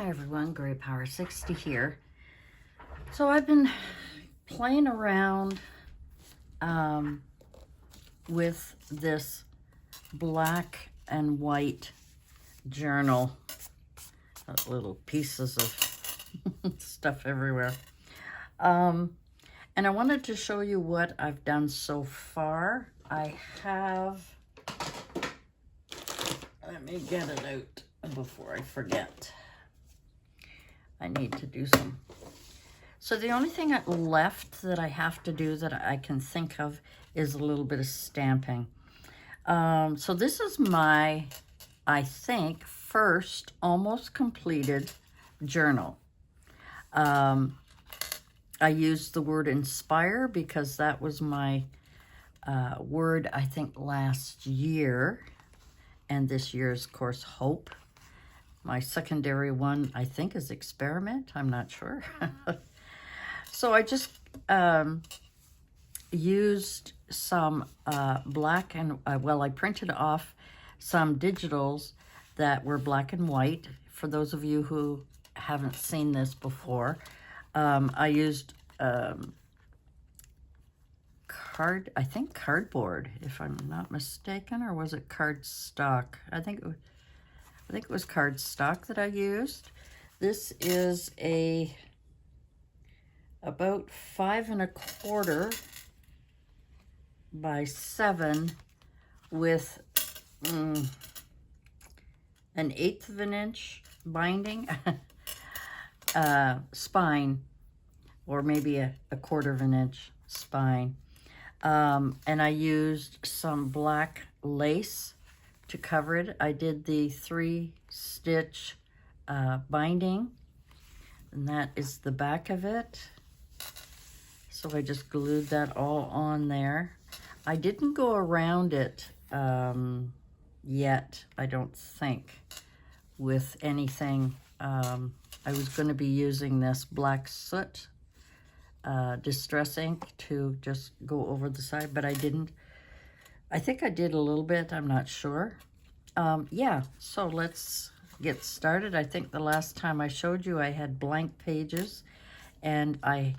Hi everyone, Gray Power 60 here. So I've been playing around with this black and white journal. Little pieces of stuff everywhere. And I wanted to show you what I've done so far. I have, let me get it out before I forget. I need to do some. So the only thing left that I have to do that I can think of is a little bit of stamping. So this is my, I think, first almost completed journal. I used the word inspire because that was my word, I think, last year. And this year is, of course, hope. My secondary one, I think, is experiment. I'm not sure. So I just used some black and, well, I printed off some digitals that were black and white. For those of you who haven't seen this before, I used cardboard, if I'm not mistaken, or was it cardstock? I think it was cardstock that I used. This is about 5 1/4 by 7 with an 1/8 of an inch binding spine, or maybe a 1/4 of an inch spine. And I used some black lace to cover it. I did the 3-stitch binding, and that is the back of it. So I just glued that all on there. I didn't go around it yet, I don't think, with anything. I was going to be using this black soot distress ink to just go over the side, but I didn't. I think I did a little bit, I'm not sure. Yeah, so let's get started. I think the last time I showed you I had blank pages and I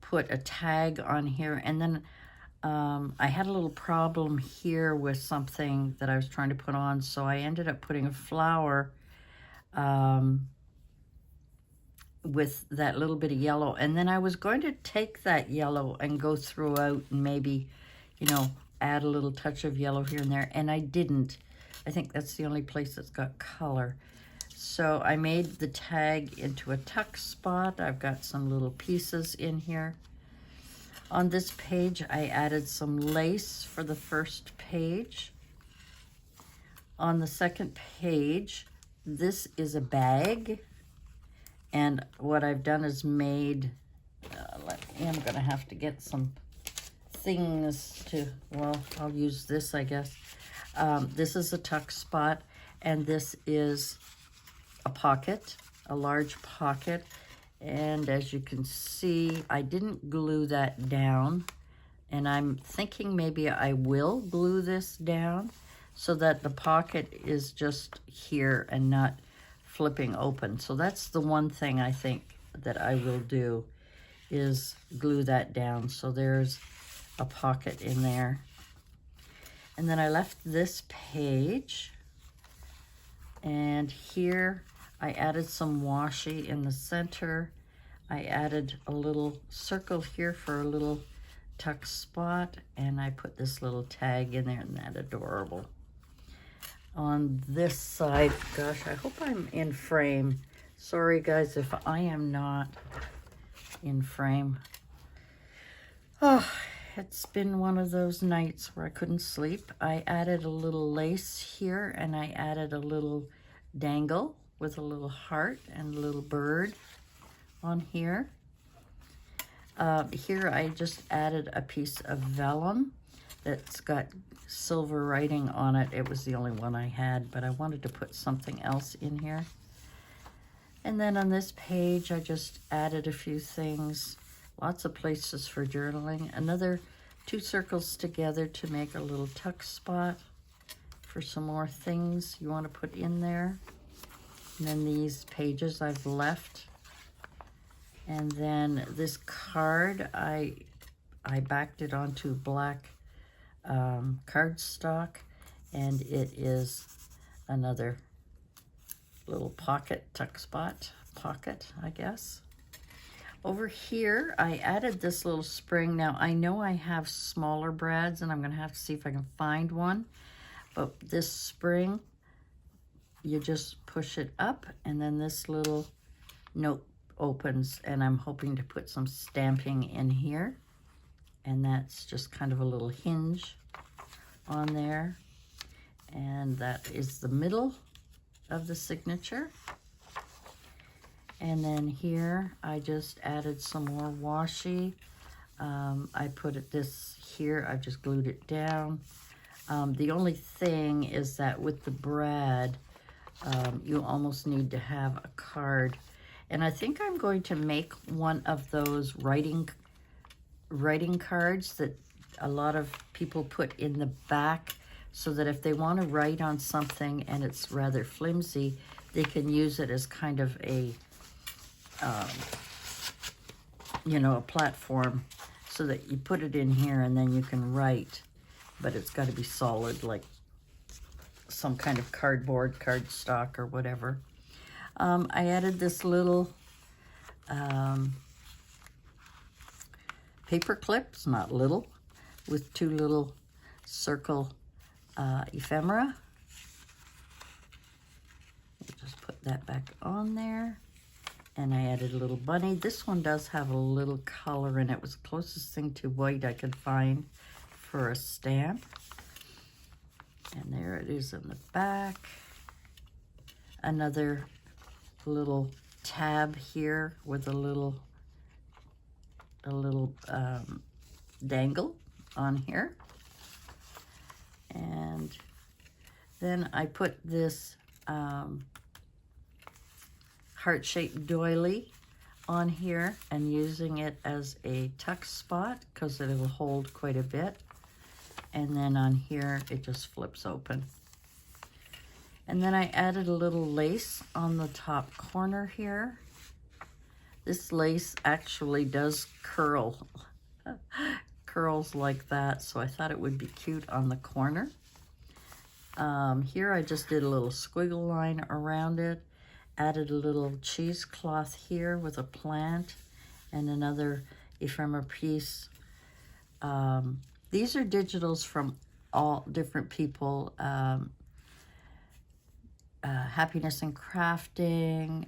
put a tag on here, and then I had a little problem here with something that I was trying to put on, so I ended up putting a flower with that little bit of yellow, and then I was going to take that yellow and go throughout and maybe, you know, add a little touch of yellow here and there, and I didn't. I think that's the only place that's got color. So I made the tag into a tuck spot. I've got some little pieces in here. On this page, I added some lace for the first page. On the second page, this is a bag. And what I've done is made, I'm gonna have to get some things to, well, I'll use this, I guess. This is a tuck spot, and this is a pocket, a large pocket. And as you can see, I didn't glue that down, and I'm thinking maybe I will glue this down so that the pocket is just here and not flipping open. So that's the one thing I think that I will do, is glue that down. So there's a pocket in there. And then I left this page, and here I added some washi in the center. I added a little circle here for a little tuck spot, and I put this little tag in there. Isn't that adorable? On this side, gosh, I hope I'm in frame. Sorry guys if I am not in frame. Oh, it's been one of those nights where I couldn't sleep. I added a little lace here, and I added a little dangle with a little heart and a little bird on here. Here I just added a piece of vellum that's got silver writing on it. It was the only one I had, but I wanted to put something else in here. And then on this page, I just added a few things. Lots of places for journaling. Another 2 circles together to make a little tuck spot for some more things you want to put in there. And then these pages I've left. And then this card, I backed it onto black cardstock, and it is another little pocket, tuck spot pocket, I guess. Over here, I added this little spring. Now, I know I have smaller brads, and I'm going to have to see if I can find one. But this spring, you just push it up, and then this little note opens, and I'm hoping to put some stamping in here. And that's just kind of a little hinge on there. And that is the middle of the signature. And then here, I just added some more washi. I put this here, I just glued it down. The only thing is that with the brad, you almost need to have a card. And I think I'm going to make one of those writing cards that a lot of people put in the back, so that if they want to write on something and it's rather flimsy, they can use it as kind of a you know, a platform, so that you put it in here and then you can write, but it's got to be solid, like some kind of cardboard, cardstock, or whatever. I added this little paper clips, not little, with two little circle ephemera. We'll just put that back on there. And I added a little bunny. This one does have a little color in it. It was the closest thing to white I could find for a stamp. And there it is in the back. Another little tab here with a little dangle on here. And then I put this heart-shaped doily on here and using it as a tuck spot because it will hold quite a bit. And then on here, it just flips open. And then I added a little lace on the top corner here. This lace actually does curls like that, so I thought it would be cute on the corner. Here I just did a little squiggle line around it, added a little cheesecloth here with a plant and another ephemera piece. These are digitals from all different people. Happiness and Crafting.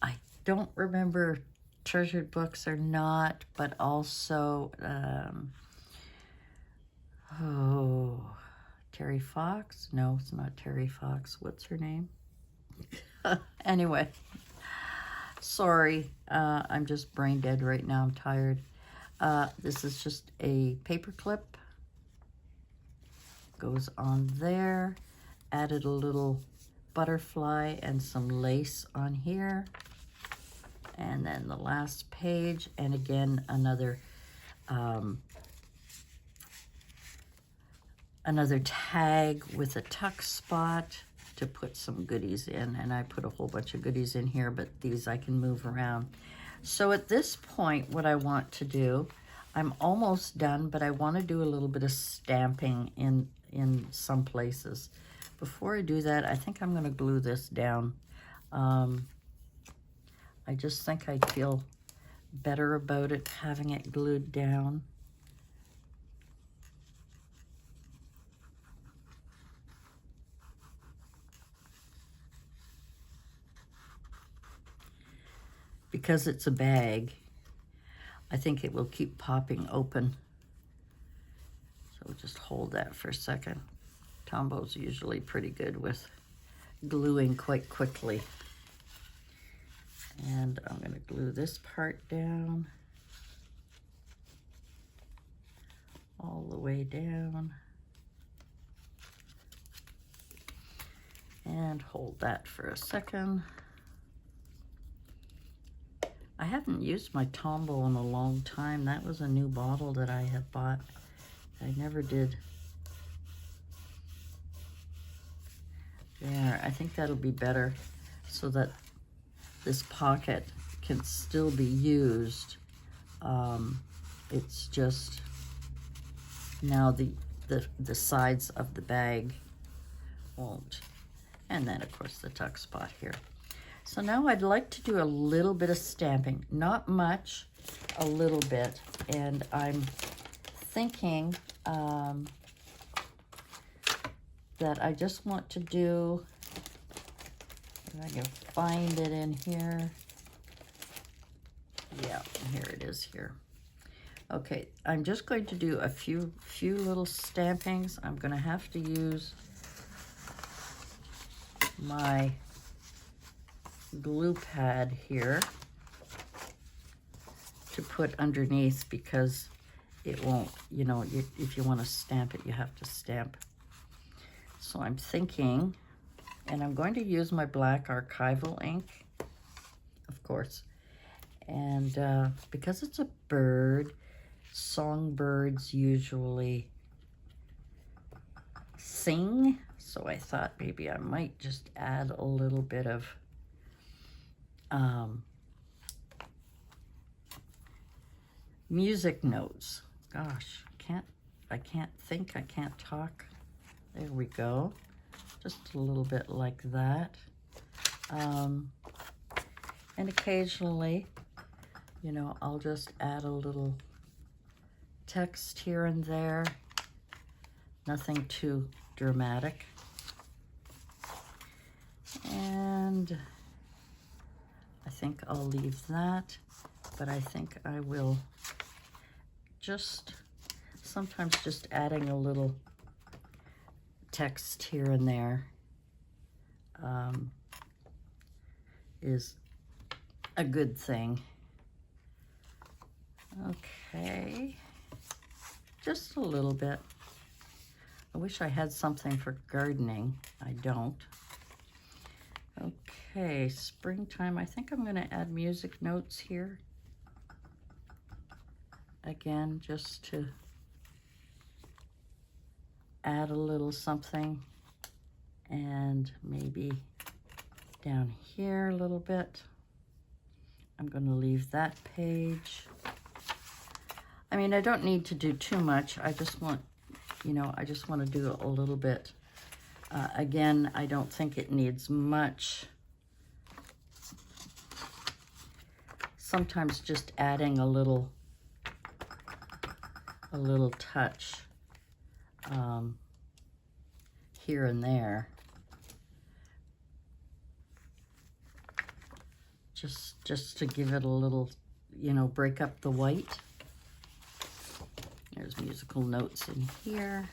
I don't remember Treasured Books or not, but also, Terry Fox? No, it's not Terry Fox. What's her name? Anyway, sorry. I'm just brain dead right now. I'm tired. This is just a paper clip. Goes on there. Added a little butterfly and some lace on here. And then the last page, and again, another tag with a tuck spot to put some goodies in. And I put a whole bunch of goodies in here, but these I can move around. So at this point, what I want to do, I'm almost done, but I want to do a little bit of stamping in some places. Before I do that, I think I'm going to glue this down. I just think I'd feel better about it, having it glued down. Because it's a bag, I think it will keep popping open. So we'll just hold that for a second. Tombo's usually pretty good with gluing quite quickly. And I'm going to glue this part down, all the way down, and hold that for a second. I haven't used my Tombow in a long time. That was a new bottle that I had bought. I never did There, I think that'll be better so that this pocket can still be used. It's just now the sides of the bag won't. And then of course the tuck spot here. So now I'd like to do a little bit of stamping, not much, a little bit. And I'm thinking that I just want to do, if I can find it in here. Yeah, here it is here. Okay, I'm just going to do a few little stampings. I'm going to have to use my glue pad here to put underneath because it won't, you know, if you want to stamp it, you have to stamp. So I'm thinking, and I'm going to use my black archival ink, of course. And because it's a bird, songbirds usually sing. So I thought maybe I might just add a little bit of music notes. Gosh, I can't think, I can't talk. There we go. Just a little bit like that. And occasionally, you know, I'll just add a little text here and there. Nothing too dramatic. And I think I'll leave that, but I think I will just, sometimes just adding a little text here and there is a good thing. Okay, just a little bit. I wish I had something for gardening. I don't. Okay, springtime. I think I'm going to add music notes here. Again, just to add a little something. And maybe down here a little bit. I'm going to leave that page. I mean, I don't need to do too much. I just want, you know, I just want to do a little bit. Again, I don't think it needs much. Sometimes just adding a little touch here and there. Just to give it a little, you know, break up the white. There's musical notes in here.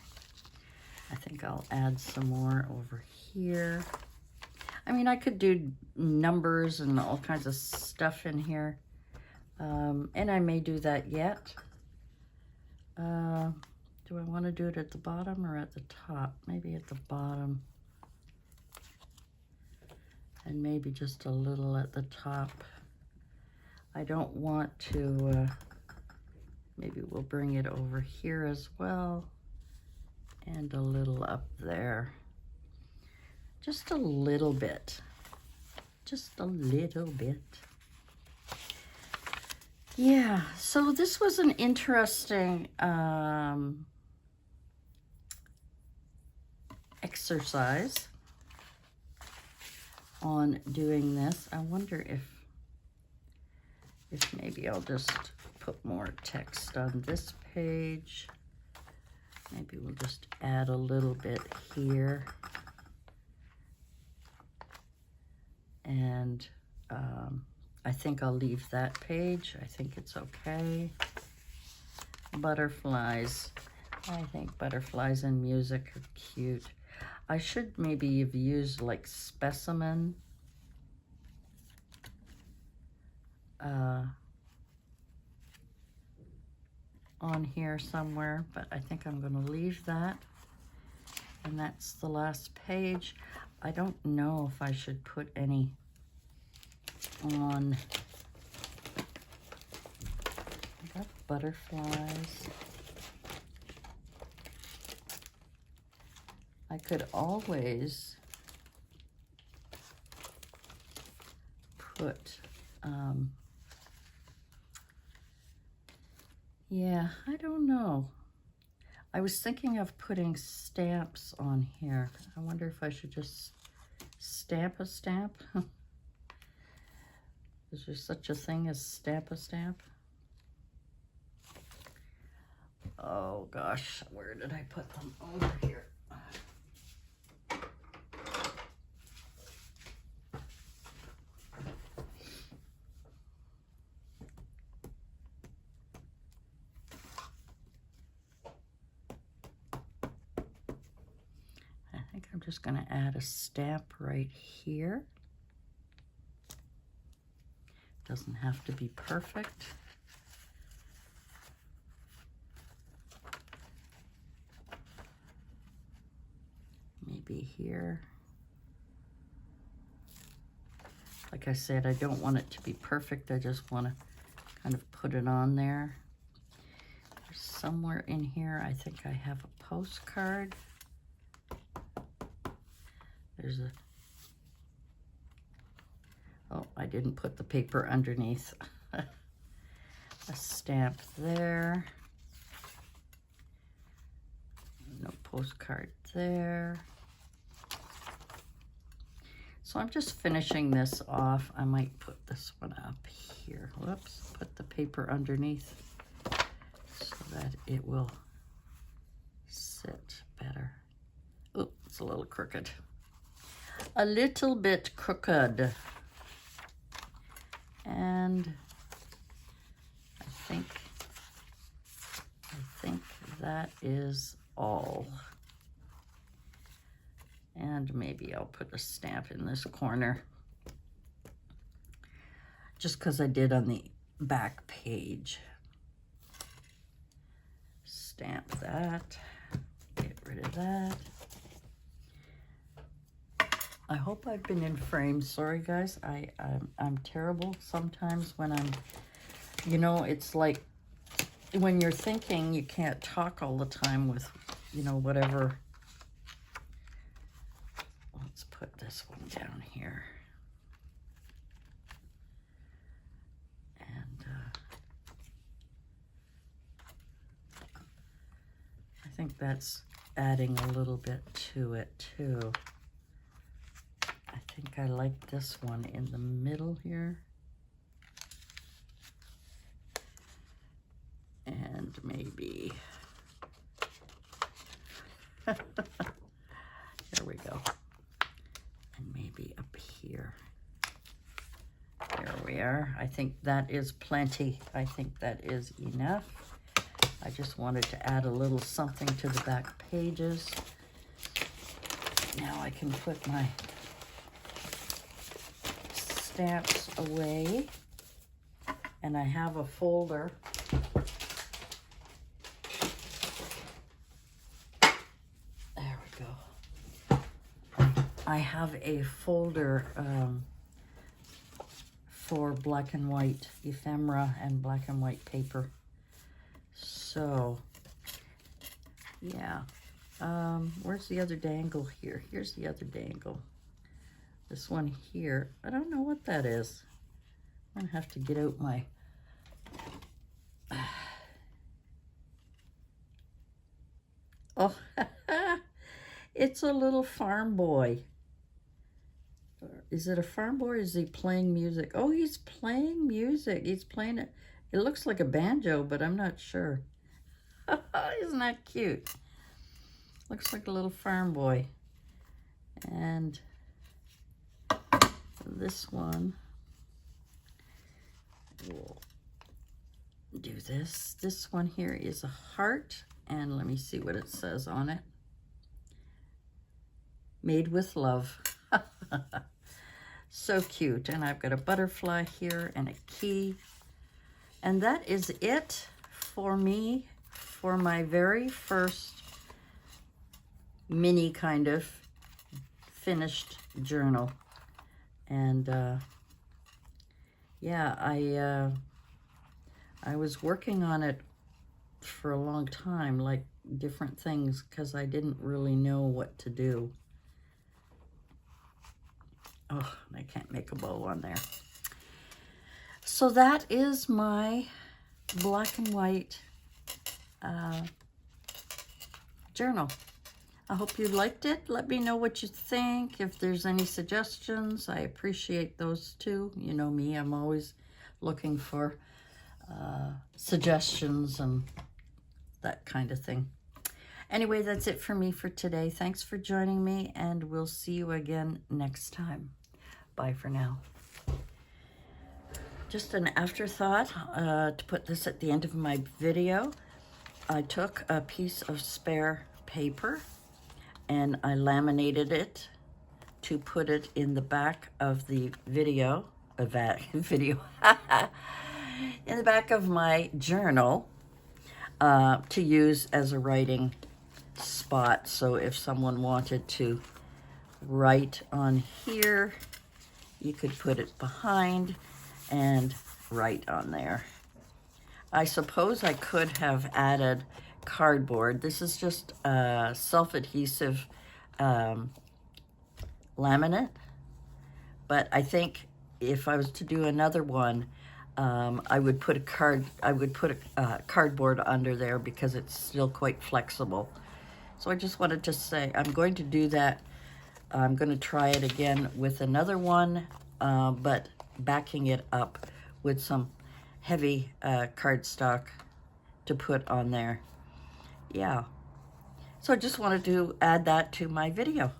I think I'll add some more over here. I mean, I could do numbers and all kinds of stuff in here. And I may do that yet. Do I want to do it at the bottom or at the top? Maybe at the bottom. And maybe just a little at the top. I don't want to, maybe we'll bring it over here as well. And a little up there. Just a little bit. Just a little bit. Yeah, so this was an interesting exercise on doing this. I wonder if maybe I'll just put more text on this page. Maybe we'll just add a little bit here. And I think I'll leave that page. I think it's okay. Butterflies. I think butterflies and music are cute. I should maybe have used like specimen. On here somewhere, but I think I'm going to leave that. And that's the last page. I don't know if I should put any on. I got butterflies. I could always put, yeah, I don't know. I was thinking of putting stamps on here. I wonder if I should just stamp a stamp. Is there such a thing as stamp a stamp? Oh gosh, where did I put them? Over here. I think I'm just going to add a stamp right here. Doesn't have to be perfect. Maybe here. Like I said, I don't want it to be perfect. I just want to kind of put it on there. There's somewhere in here, I think I have a postcard. There's a, oh, I didn't put the paper underneath. A stamp there. No postcard there. So I'm just finishing this off. I might put this one up here. Whoops, put the paper underneath so that it will sit better. Oh, it's a little crooked. A little bit crooked. And I think that is all. And maybe I'll put a stamp in this corner, just because I did on the back page. Stamp that, get rid of that. I hope I've been in frame. Sorry guys, I'm terrible sometimes when I'm, you know, it's like when you're thinking, you can't talk all the time with, you know, whatever. Let's put this one down here. And I think that's adding a little bit to it too. I think I like this one in the middle here. And maybe, there we go. And maybe up here. There we are. I think that is plenty. I think that is enough. I just wanted to add a little something to the back pages. Now I can put my stamps away. And I have a folder. There we go. I have a folder for black and white ephemera and black and white paper. So, yeah. Where's the other dangle here? Here's the other dangle. This one here, I don't know what that is. I'm gonna have to get out my... Oh, it's a little farm boy. Is it a farm boy or is he playing music? Oh, he's playing music. He's playing it. It looks like a banjo, but I'm not sure. Isn't that cute? Looks like a little farm boy. And this one, we'll do this. This one here is a heart. And let me see what it says on it. Made with love. So cute. And I've got a butterfly here and a key. And that is it for me for my very first mini kind of finished journal. And yeah, I was working on it for a long time, like different things, because I didn't really know what to do. Oh, I can't make a bow on there. So that is my black and white journal. I hope you liked it. Let me know what you think. If there's any suggestions, I appreciate those too. You know me, I'm always looking for suggestions and that kind of thing. Anyway, that's it for me for today. Thanks for joining me, and we'll see you again next time. Bye for now. Just an afterthought to put this at the end of my video. I took a piece of spare paper and I laminated it to put it in the back of the video, in the back of my journal to use as a writing spot. So if someone wanted to write on here, you could put it behind and write on there. I suppose I could have added cardboard. This is just self-adhesive laminate, but I think if I was to do another one, I would put a cardboard under there because it's still quite flexible. So I just wanted to say I'm going to do that. I'm going to try it again with another one, but backing it up with some heavy cardstock to put on there. Yeah. So I just wanted to add that to my video.